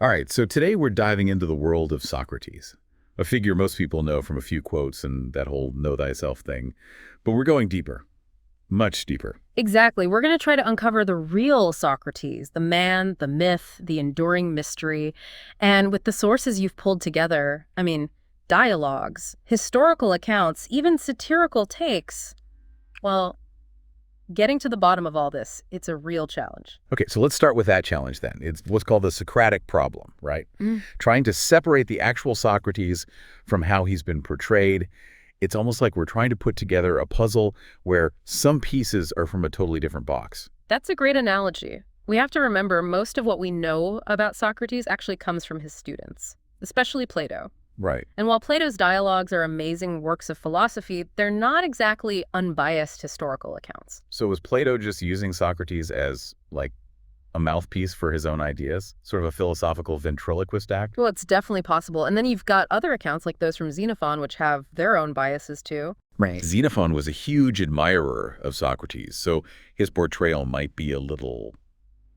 All right, so today we're diving into the world of Socrates, a figure most people know from a few quotes and that whole know thyself thing. But we're going deeper, much deeper. Exactly. We're going to try to uncover the real Socrates, the man, the myth, the enduring mystery. And with the sources you've pulled together, dialogues, historical accounts, even satirical takes, well, getting to the bottom of all this, it's a real challenge. Okay, so let's start with that challenge then. It's what's called the Socratic problem, right? Mm. Trying to separate the actual Socrates from how he's been portrayed. It's almost like we're trying to put together a puzzle where some pieces are from a totally different box. That's a great analogy. We have to remember most of what we know about Socrates actually comes from his students, especially Plato. Right. And while Plato's dialogues are amazing works of philosophy, they're not exactly unbiased historical accounts. So was Plato just using Socrates as, like, a mouthpiece for his own ideas? Sort of a philosophical ventriloquist act? Well, it's definitely possible. And then you've got other accounts like those from Xenophon, which have their own biases too. Right. Xenophon was a huge admirer of Socrates, so his portrayal might be a little,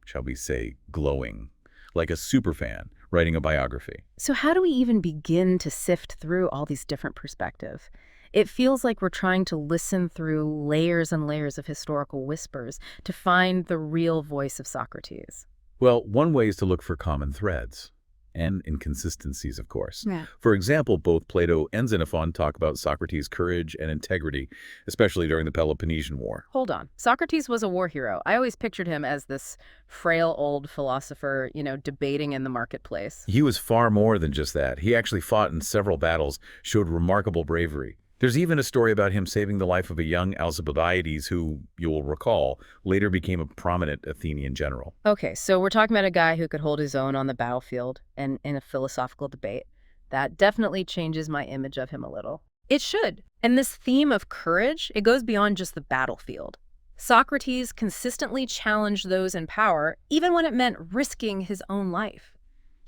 shall we say, glowing, like a superfan writing a biography. So how do we even begin to sift through all these different perspectives? It feels like we're trying to listen through layers and layers of historical whispers to find the real voice of Socrates. Well, one way is to look for common threads and inconsistencies, of course. Yeah. For example, both Plato and Xenophon talk about Socrates' courage and integrity, especially during the Peloponnesian War. Hold on. Socrates was a war hero. I always pictured him as this frail old philosopher, debating in the marketplace. He was far more than just that. He actually fought in several battles, showed remarkable bravery. There's even a story about him saving the life of a young Alcibiades who, you will recall, later became a prominent Athenian general. Okay, so we're talking about a guy who could hold his own on the battlefield and in a philosophical debate. That definitely changes my image of him a little. It should. And this theme of courage, it goes beyond just the battlefield. Socrates consistently challenged those in power, even when it meant risking his own life.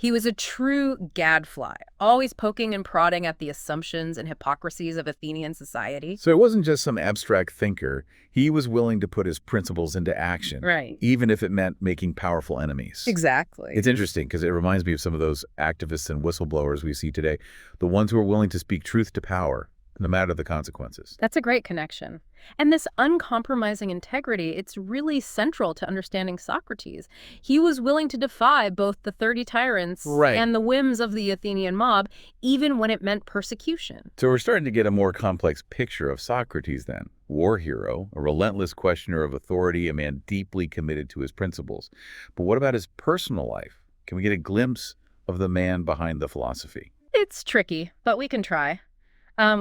He was a true gadfly, always poking and prodding at the assumptions and hypocrisies of Athenian society. So it wasn't just some abstract thinker. He was willing to put his principles into action, Right. even if it meant making powerful enemies. Exactly. It's interesting because it reminds me of some of those activists and whistleblowers we see today, the ones who are willing to speak truth to power, no matter the consequences. That's a great connection. And this uncompromising integrity, it's really central to understanding Socrates. He was willing to defy both the 30 tyrants Right. and the whims of the Athenian mob, even when it meant persecution. So we're starting to get a more complex picture of Socrates then. War hero, a relentless questioner of authority, a man deeply committed to his principles. But what about his personal life? Can we get a glimpse of the man behind the philosophy? It's tricky, but we can try.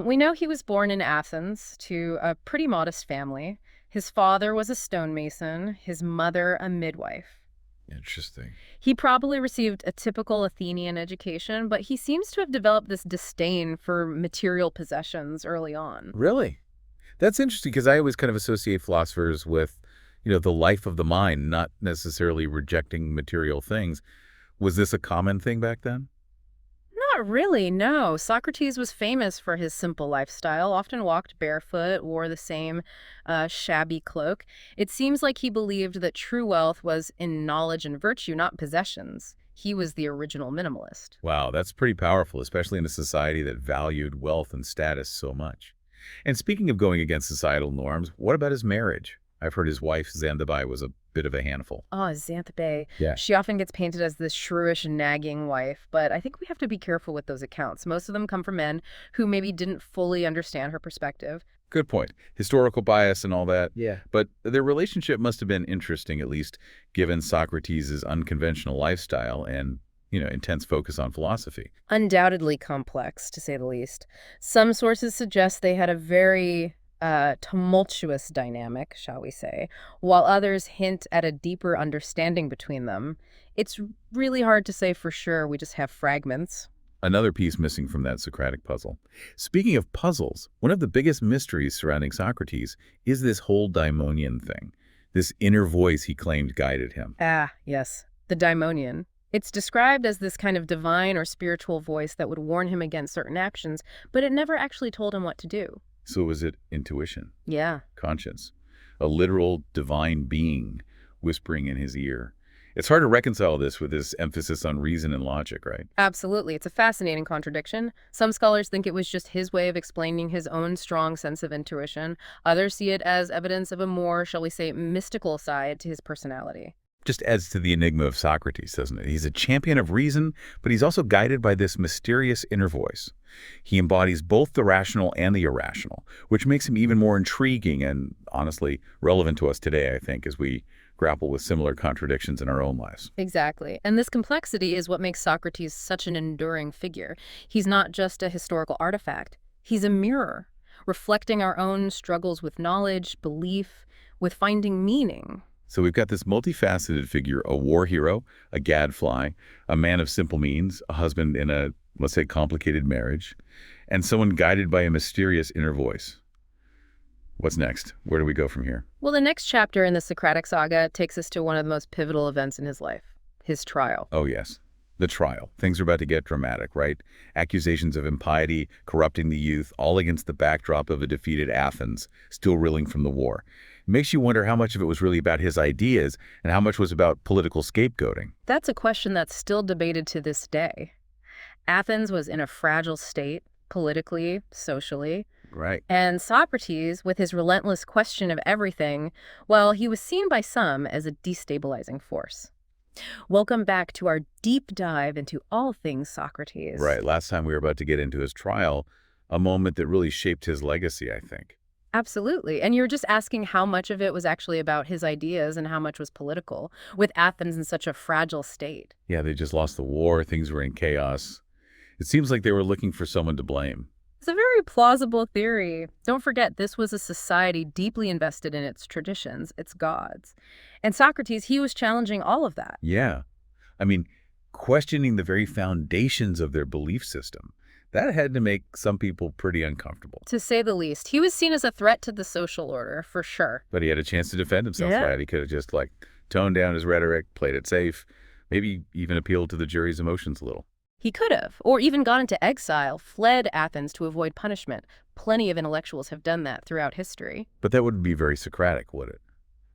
We know he was born in Athens to a pretty modest family. His father was a stonemason, his mother a midwife. Interesting. He probably received a typical Athenian education, but he seems to have developed this disdain for material possessions early on. Really? That's interesting because I always kind of associate philosophers with, the life of the mind, not necessarily rejecting material things. Was this a common thing back then? Not really, no. Socrates was famous for his simple lifestyle, often walked barefoot, wore the same shabby cloak. It seems like he believed that true wealth was in knowledge and virtue, not possessions. He was the original minimalist. Wow, that's pretty powerful, especially in a society that valued wealth and status so much. And speaking of going against societal norms, what about his marriage? I've heard his wife, Xanthippe, was a bit of a handful. Oh, Xanthippe. Yeah. She often gets painted as this shrewish and nagging wife, but I think we have to be careful with those accounts. Most of them come from men who maybe didn't fully understand her perspective. Good point. Historical bias and all that. Yeah. But their relationship must have been interesting, at least, given Socrates' unconventional lifestyle and, intense focus on philosophy. Undoubtedly complex, to say the least. Some sources suggest they had a very tumultuous dynamic, shall we say, while others hint at a deeper understanding between them. It's really hard to say for sure. We just have fragments. Another piece missing from that Socratic puzzle. Speaking of puzzles, one of the biggest mysteries surrounding Socrates is this whole daimonian thing, this inner voice he claimed guided him. Ah, yes, the daimonion. It's described as this kind of divine or spiritual voice that would warn him against certain actions, but it never actually told him what to do. So was it intuition? Yeah. Conscience? A literal divine being whispering in his ear? It's hard to reconcile this with his emphasis on reason and logic, right? Absolutely. It's a fascinating contradiction. Some scholars think it was just his way of explaining his own strong sense of intuition. Others see it as evidence of a more, shall we say, mystical side to his personality. Just adds to the enigma of Socrates, doesn't it? He's a champion of reason, but he's also guided by this mysterious inner voice. He embodies both the rational and the irrational, which makes him even more intriguing and, honestly, relevant to us today, I think, as we grapple with similar contradictions in our own lives. Exactly. And this complexity is what makes Socrates such an enduring figure. He's not just a historical artifact. He's a mirror, reflecting our own struggles with knowledge, belief, with finding meaning. So we've got this multifaceted figure, a war hero, a gadfly, a man of simple means, a husband in a, let's say, complicated marriage, and someone guided by a mysterious inner voice. What's next? Where do we go from here? Well, the next chapter in the Socratic saga takes us to one of the most pivotal events in his life, his trial. Oh, yes. The trial. Things are about to get dramatic, right? Accusations of impiety, corrupting the youth, all against the backdrop of a defeated Athens, still reeling from the war. It makes you wonder how much of it was really about his ideas and how much was about political scapegoating. That's a question that's still debated to this day. Athens was in a fragile state, politically, socially, Right. and Socrates, with his relentless question of everything, well, he was seen by some as a destabilizing force. Welcome back to our deep dive into all things Socrates. Right. Last time we were about to get into his trial, a moment that really shaped his legacy, I think. Absolutely. And you're just asking how much of it was actually about his ideas and how much was political, with Athens in such a fragile state. Yeah, they just lost the war. Things were in chaos. It seems like they were looking for someone to blame. It's a very plausible theory. Don't forget, this was a society deeply invested in its traditions, its gods. And Socrates, he was challenging all of that. Yeah. I mean, questioning the very foundations of their belief system. That had to make some people pretty uncomfortable. To say the least, he was seen as a threat to the social order, for sure. But he had a chance to defend himself, Yeah. right? He could have just, toned down his rhetoric, played it safe, maybe even appealed to the jury's emotions a little. He could have, or even gone into exile, fled Athens to avoid punishment. Plenty of intellectuals have done that throughout history. But that wouldn't be very Socratic, would it?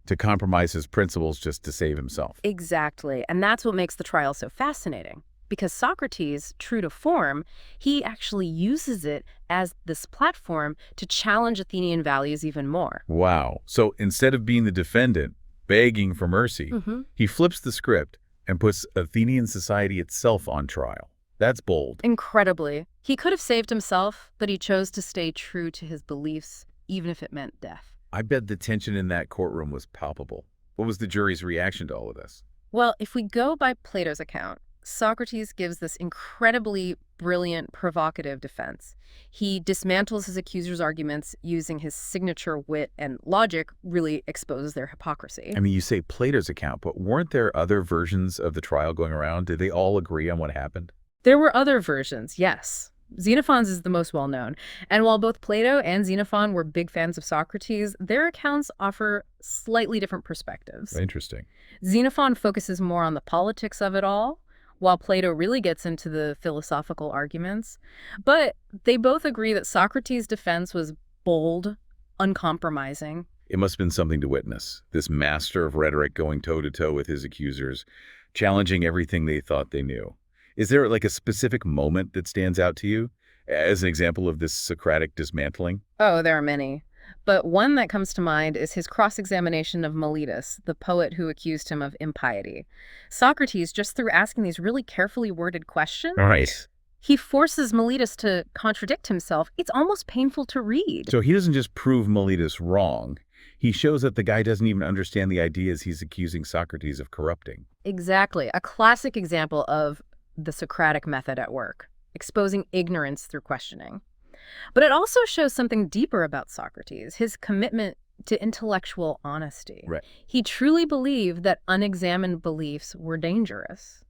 To compromise his principles just to save himself. Exactly, and that's what makes the trial so fascinating. Because Socrates, true to form, he actually uses it as this platform to challenge Athenian values even more. Wow. So instead of being the defendant, begging for mercy, he flips the script and puts Athenian society itself on trial. That's bold. Incredibly. He could have saved himself, but he chose to stay true to his beliefs, even if it meant death. I bet the tension in that courtroom was palpable. What was the jury's reaction to all of this? Well, if we go by Plato's account, Socrates gives this incredibly brilliant, provocative defense. He dismantles his accusers' arguments using his signature wit, and logic really exposes their hypocrisy. I mean, you say Plato's account, but weren't there other versions of the trial going around? Did they all agree on what happened? There were other versions, yes. Xenophon's is the most well-known. And while both Plato and Xenophon were big fans of Socrates, their accounts offer slightly different perspectives. Interesting. Xenophon focuses more on the politics of it all, while Plato really gets into the philosophical arguments. But they both agree that Socrates' defense was bold, uncompromising. It must have been something to witness. This master of rhetoric going toe-to-toe with his accusers, challenging everything they thought they knew. Is there a specific moment that stands out to you as an example of this Socratic dismantling? Oh, there are many. But one that comes to mind is his cross-examination of Meletus, the poet who accused him of impiety. Socrates, just through asking these really carefully worded questions, All right. he forces Meletus to contradict himself. It's almost painful to read. So he doesn't just prove Meletus wrong. He shows that the guy doesn't even understand the ideas he's accusing Socrates of corrupting. Exactly. A classic example of the Socratic method at work, exposing ignorance through questioning. But it also shows something deeper about Socrates, his commitment to intellectual honesty. Right. He truly believed that unexamined beliefs were dangerous.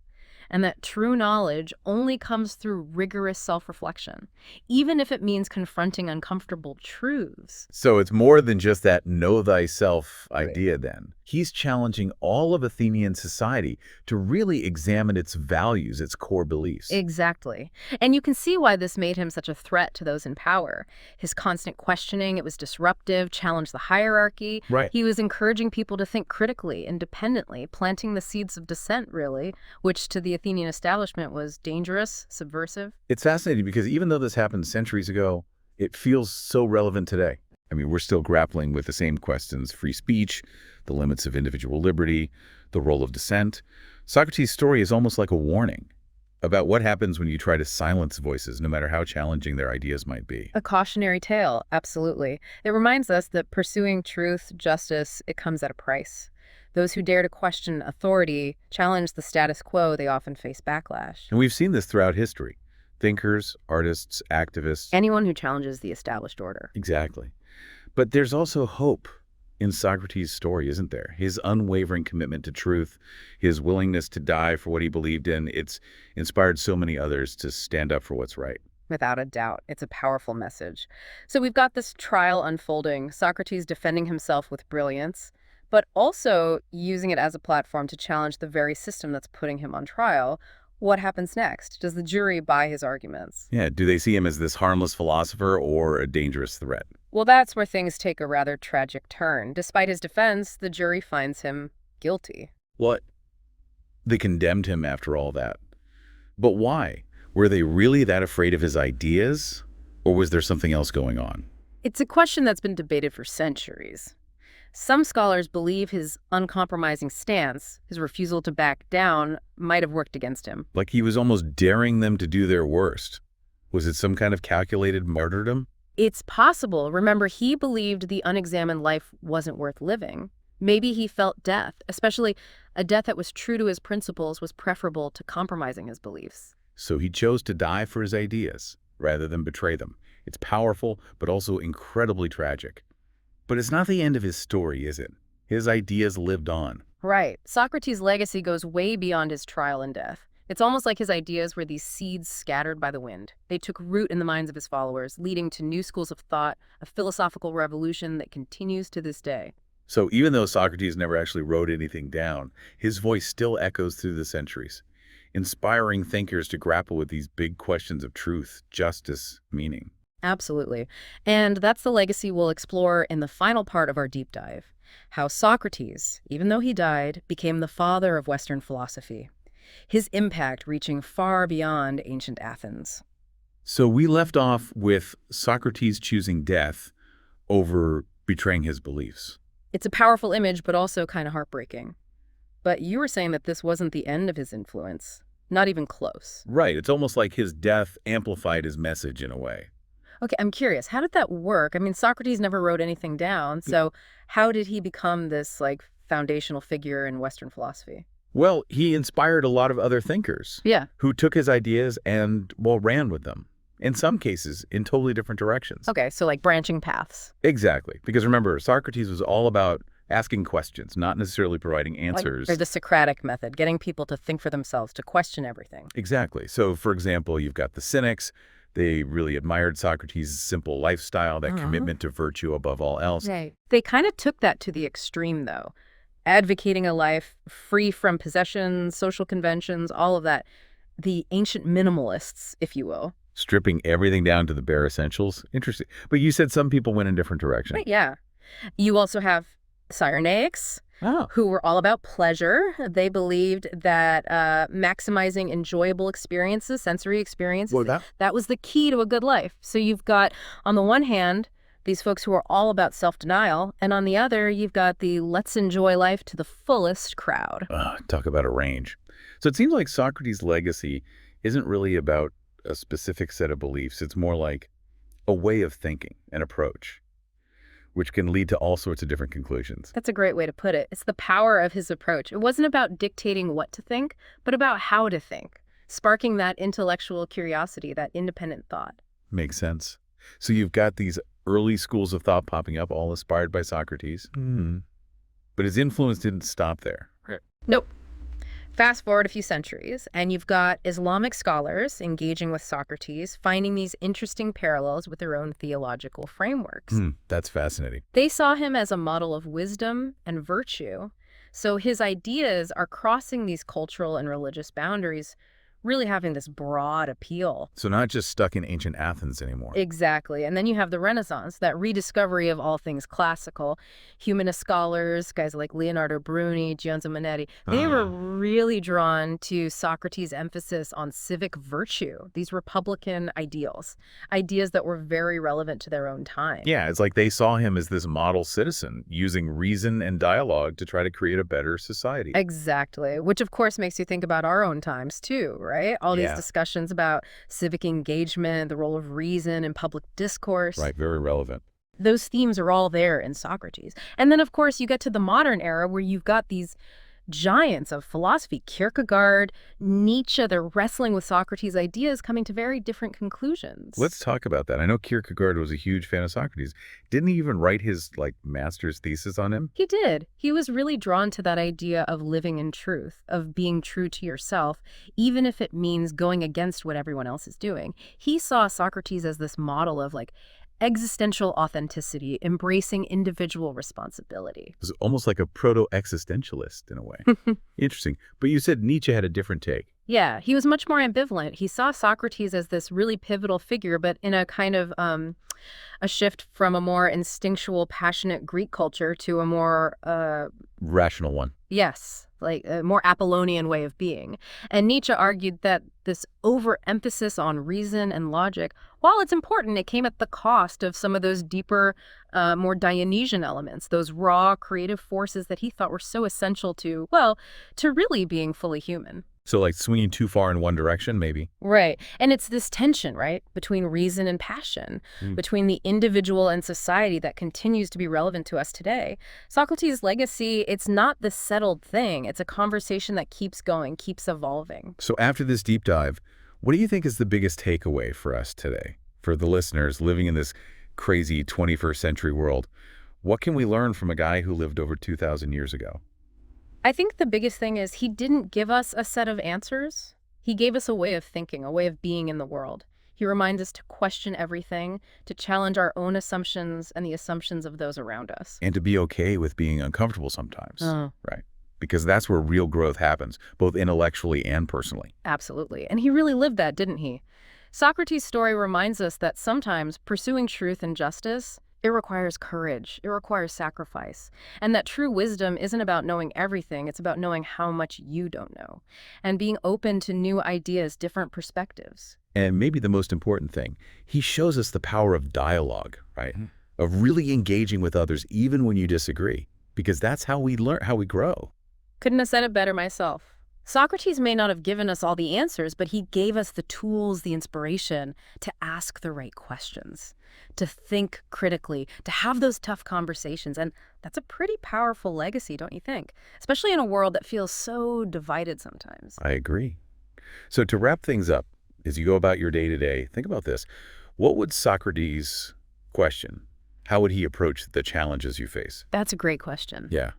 and that true knowledge only comes through rigorous self-reflection, even if it means confronting uncomfortable truths. So it's more than just that know thyself Right. idea then. He's challenging all of Athenian society to really examine its values, its core beliefs. Exactly. And you can see why this made him such a threat to those in power. His constant questioning, it was disruptive, challenged the hierarchy. Right. He was encouraging people to think critically, independently, planting the seeds of dissent, really, which to the Athenian establishment was dangerous, subversive. It's fascinating because even though this happened centuries ago, it feels so relevant today. I mean, we're still grappling with the same questions: free speech, the limits of individual liberty, the role of dissent. Socrates' story is almost like a warning about what happens when you try to silence voices, no matter how challenging their ideas might be. A cautionary tale, absolutely. It reminds us that pursuing truth, justice, it comes at a price. Those who dare to question authority, challenge the status quo, they often face backlash. And we've seen this throughout history. Thinkers, artists, activists. Anyone who challenges the established order. Exactly. But there's also hope in Socrates' story, isn't there? His unwavering commitment to truth, his willingness to die for what he believed in, it's inspired so many others to stand up for what's right. Without a doubt, it's a powerful message. So we've got this trial unfolding, Socrates defending himself with brilliance, but also using it as a platform to challenge the very system that's putting him on trial. What happens next? Does the jury buy his arguments? Yeah, do they see him as this harmless philosopher or a dangerous threat? Well, that's where things take a rather tragic turn. Despite his defense, the jury finds him guilty. What? They condemned him after all that. But why? Were they really that afraid of his ideas? Or was there something else going on? It's a question that's been debated for centuries. Some scholars believe his uncompromising stance, his refusal to back down, might have worked against him. Like he was almost daring them to do their worst. Was it some kind of calculated martyrdom? It's possible. Remember, he believed the unexamined life wasn't worth living. Maybe he felt death, especially a death that was true to his principles, was preferable to compromising his beliefs. So he chose to die for his ideas rather than betray them. It's powerful, but also incredibly tragic. But it's not the end of his story, is it? His ideas lived on. Right. Socrates' legacy goes way beyond his trial and death. It's almost like his ideas were these seeds scattered by the wind. They took root in the minds of his followers, leading to new schools of thought, a philosophical revolution that continues to this day. So even though Socrates never actually wrote anything down, his voice still echoes through the centuries, inspiring thinkers to grapple with these big questions of truth, justice, meaning. Absolutely. And that's the legacy we'll explore in the final part of our deep dive. How Socrates, even though he died, became the father of Western philosophy. His impact reaching far beyond ancient Athens. So we left off with Socrates choosing death over betraying his beliefs. It's a powerful image, but also kind of heartbreaking. But you were saying that this wasn't the end of his influence. Not even close. Right. It's almost like his death amplified his message in a way. Okay, I'm curious, how did that work? I mean, Socrates never wrote anything down, so how did he become this, foundational figure in Western philosophy? Well, he inspired a lot of other thinkers Yeah. who took his ideas and, well, ran with them. In some cases, in totally different directions. Okay, so branching paths. Exactly. Because remember, Socrates was all about asking questions, not necessarily providing answers. Or the Socratic method, getting people to think for themselves, to question everything. Exactly. So, for example, you've got the Cynics. They really admired Socrates' simple lifestyle, that commitment to virtue above all else. Right. They kind of took that to the extreme, though, advocating a life free from possessions, social conventions, all of that. The ancient minimalists, if you will. Stripping everything down to the bare essentials. Interesting. But you said some people went in different directions. Right, yeah. You also have Cyrenaics, Oh. who were all about pleasure. They believed that maximizing enjoyable experiences, sensory experiences, Well, that was the key to a good life. So you've got, on the one hand, these folks who are all about self-denial, and on the other, you've got the let's enjoy life to the fullest crowd. Talk about a range. So it seems like Socrates' legacy isn't really about a specific set of beliefs. It's more like a way of thinking, an approach, which can lead to all sorts of different conclusions. That's a great way to put it. It's the power of his approach. It wasn't about dictating what to think, but about how to think, sparking that intellectual curiosity, that independent thought. Makes sense. So you've got these early schools of thought popping up, all inspired by Socrates. But his influence didn't stop there. Nope. Fast forward a few centuries, and you've got Islamic scholars engaging with Socrates, finding these interesting parallels with their own theological frameworks. That's fascinating. They saw him as a model of wisdom and virtue, so his ideas are crossing these cultural and religious boundaries, really having this broad appeal. So not just stuck in ancient Athens anymore. Exactly. And then you have the Renaissance, that rediscovery of all things classical. Humanist scholars, guys like Leonardo Bruni, Giorgio Manetti, they were really drawn to Socrates' emphasis on civic virtue, these republican ideals, ideas that were very relevant to their own time. Yeah, it's like they saw him as this model citizen, using reason and dialogue to try to create a better society. Exactly. Which, of course, makes you think about our own times, too, right? All these Yeah. discussions about civic engagement, the role of reason in public discourse. Right, very relevant. Those themes are all there in Socrates. And then, of course, you get to the modern era where you've got these giants of philosophy, Kierkegaard, Nietzsche, they're wrestling with Socrates' ideas, coming to very different conclusions. Let's talk about that. I know Kierkegaard was a huge fan of Socrates. Didn't he even write his, master's thesis on him? He did. He was really drawn to that idea of living in truth, of being true to yourself, even if it means going against what everyone else is doing. He saw Socrates as this model of existential authenticity, embracing individual responsibility. It was almost like a proto-existentialist in a way. Interesting. But you said Nietzsche had a different take. Yeah, he was much more ambivalent. He saw Socrates as this really pivotal figure, but in a kind of a shift from a more instinctual, passionate Greek culture to a more Rational one. yes, like a more Apollonian way of being. And Nietzsche argued that this overemphasis on reason and logic, while it's important, it came at the cost of some of those deeper, more Dionysian elements, those raw creative forces that he thought were so essential to, well, to really being fully human. So swinging too far in one direction, maybe. Right. And it's this tension, right, between reason and passion, between the individual and society that continues to be relevant to us today. Socrates' legacy, it's not this settled thing. It's a conversation that keeps going, keeps evolving. So after this deep dive, what do you think is the biggest takeaway for us today? For the listeners living in this crazy 21st century world, what can we learn from a guy who lived over 2,000 years ago? I think the biggest thing is he didn't give us a set of answers. He gave us a way of thinking, a way of being in the world. He reminds us to question everything, to challenge our own assumptions and the assumptions of those around us. And to be okay with being uncomfortable sometimes. Oh. Right. Because that's where real growth happens, both intellectually and personally. Absolutely. And he really lived that, didn't he? Socrates' story reminds us that sometimes pursuing truth and justice, it requires courage, it requires sacrifice, and that true wisdom isn't about knowing everything, it's about knowing how much you don't know, and being open to new ideas, different perspectives. And maybe the most important thing, he shows us the power of dialogue, right? Of really engaging with others even when you disagree, because that's how we learn, how we grow. Couldn't have said it better myself. Socrates may not have given us all the answers, but he gave us the tools, the inspiration to ask the right questions, to think critically, to have those tough conversations. And that's a pretty powerful legacy, don't you think? Especially in a world that feels so divided sometimes. I agree. So to wrap things up, as you go about your day-to-day, think about this. What would Socrates question? How would he approach the challenges you face? That's a great question. Yeah.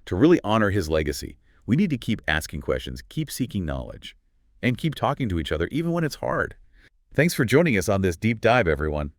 To really honor his legacy, we need to keep asking questions, keep seeking knowledge, and keep talking to each other even when it's hard. Thanks for joining us on this deep dive, everyone.